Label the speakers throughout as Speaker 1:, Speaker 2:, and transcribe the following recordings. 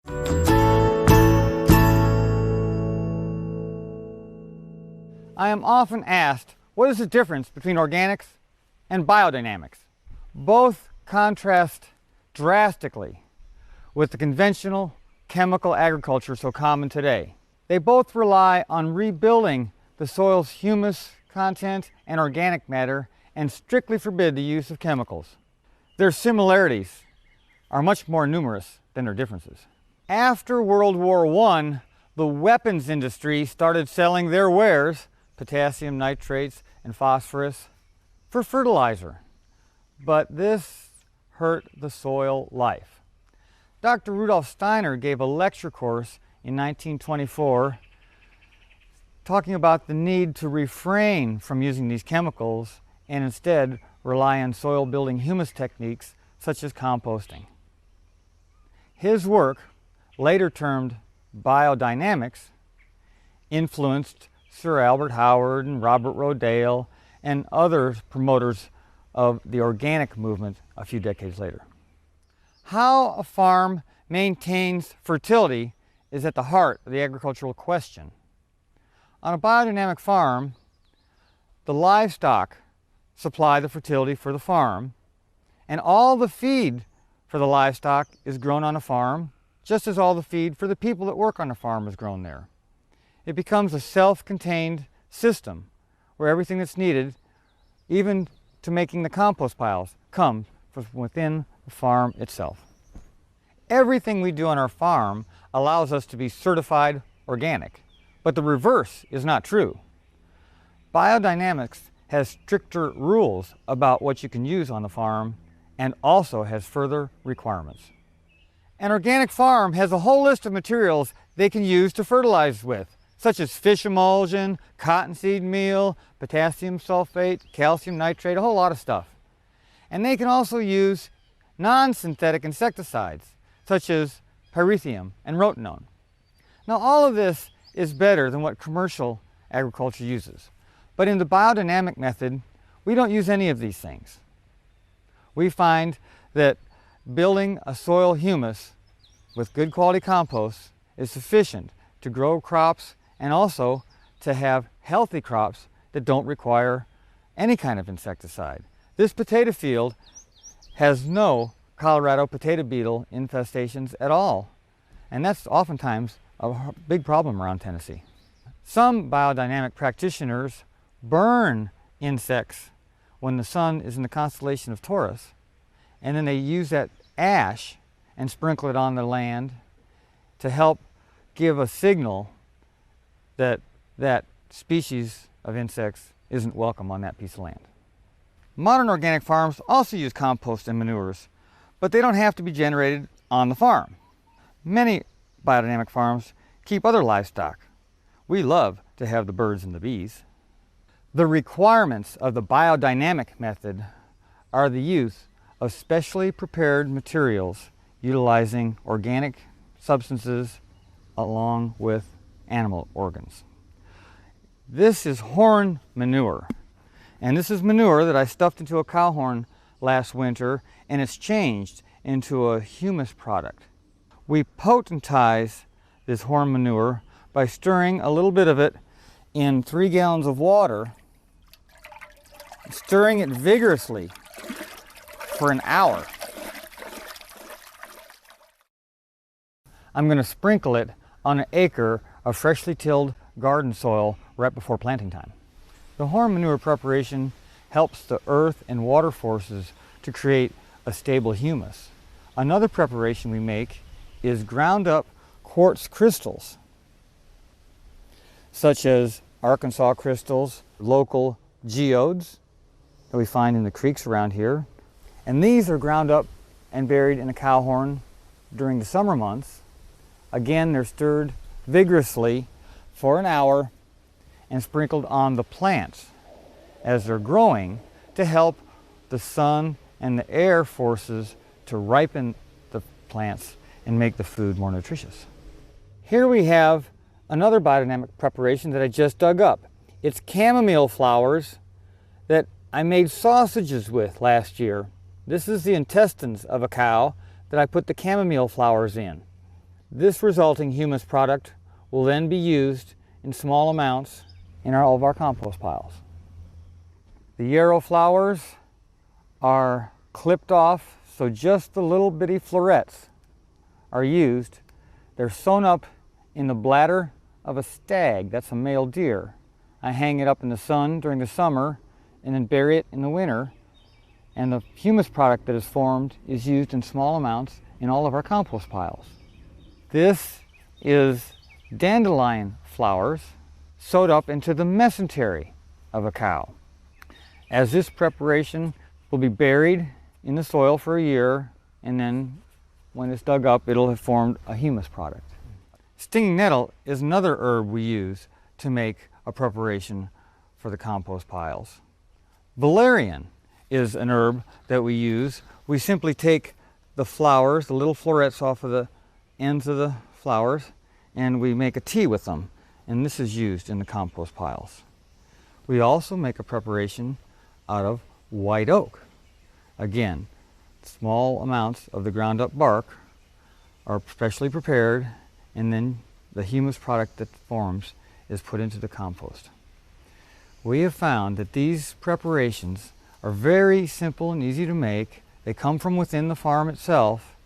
Speaker 1: I am often asked, what is the difference between organics and biodynamics? Both contrast drastically with the conventional chemical agriculture so common today. They both rely on rebuilding the soil's humus content and organic matter and strictly forbid the use of chemicals. Their similarities are much more numerous than their differences. After World War I, the weapons industry started selling their wares, potassium nitrates and phosphorus, for fertilizer. But this hurt the soil life. Dr. Rudolf Steiner gave a lecture course in 1924 talking about the need to refrain from using these chemicals and instead rely on soil building humus techniques such as composting. His work, later termed biodynamics, influenced Sir Albert Howard and Robert Rodale and other promoters of the organic movement a few decades later. How a farm maintains fertility is at the heart of the agricultural question. On a biodynamic farm, the livestock supply the fertility for the farm, and all the feed for the livestock is grown on a farm, just as all the feed for the people that work on the farm is grown there. It becomes a self-contained system where everything that's needed, even to making the compost piles, comes from within the farm itself. Everything we do on our farm allows us to be certified organic, but the reverse is not true. Biodynamics has stricter rules about what you can use on the farm and also has further requirements. An organic farm has a whole list of materials they can use to fertilize with, such as fish emulsion, cottonseed meal, potassium sulfate, calcium nitrate, a whole lot of stuff. And they can also use non-synthetic insecticides, such as pyrethrum and rotenone. Now, all of this is better than what commercial agriculture uses. But in the biodynamic method, we don't use any of these things. We find that building a soil humus with good quality compost is sufficient to grow crops and also to have healthy crops that don't require any kind of insecticide. This potato field has no Colorado potato beetle infestations at all, and that's oftentimes a big problem around Tennessee. Some biodynamic practitioners burn insects when the sun is in the constellation of Taurus, and then they use that ash and sprinkle it on the land to help give a signal that that species of insects isn't welcome on that piece of land. Modern organic farms also use compost and manures, but they don't have to be generated on the farm. Many biodynamic farms keep other livestock. We love to have the birds and the bees. The requirements of the biodynamic method are the use of specially prepared materials utilizing organic substances along with animal organs. This is horn manure, and this is manure that I stuffed into a cow horn last winter, and it's changed into a humus product. We potentize this horn manure by stirring a little bit of it in 3 gallons of water, stirring it vigorously for an hour. I'm going to sprinkle it on an acre of freshly tilled garden soil right before planting time. The horn manure preparation helps the earth and water forces to create a stable humus. Another preparation we make is ground up quartz crystals, such as Arkansas crystals, local geodes that we find in the creeks around here. And these are ground up and buried in a cow horn during the summer months. Again, they're stirred vigorously for an hour and sprinkled on the plants as they're growing to help the sun and the air forces to ripen the plants and make the food more nutritious. Here we have another biodynamic preparation that I just dug up. It's chamomile flowers that I made sausages with last year. This is the intestines of a cow that I put the chamomile flowers in. This resulting humus product will then be used in small amounts in all of our compost piles. The yarrow flowers are clipped off, so just the little bitty florets are used. They're sewn up in the bladder of a stag, that's a male deer. I hang it up in the sun during the summer and then bury it in the winter, and the humus product that is formed is used in small amounts in all of our compost piles. This is dandelion flowers sewed up into the mesentery of a cow. As this preparation will be buried in the soil for a year, and then when it's dug up, it'll have formed a humus product. Stinging nettle is another herb we use to make a preparation for the compost piles. Valerian is an herb that we use. We simply take the flowers, the little florets off of the ends of the flowers, and we make a tea with them, and this is used in the compost piles. We also make a preparation out of white oak. Again, small amounts of the ground up bark are specially prepared, and then the humus product that forms is put into the compost. We have found that these preparations are very simple and easy to make. They come from within the farm itself,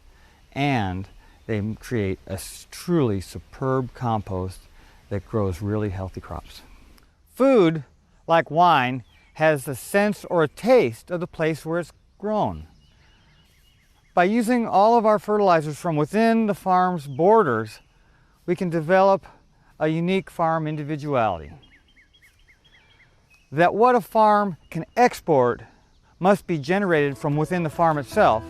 Speaker 1: and they create a truly superb compost that grows really healthy crops. Food, like wine, has a sense or a taste of the place where it's grown. By using all of our fertilizers from within the farm's borders, we can develop a unique farm individuality. That what a farm can export must be generated from within the farm itself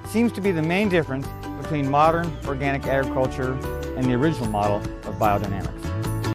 Speaker 1: seems to be the main difference between modern organic agriculture and the original model of biodynamics.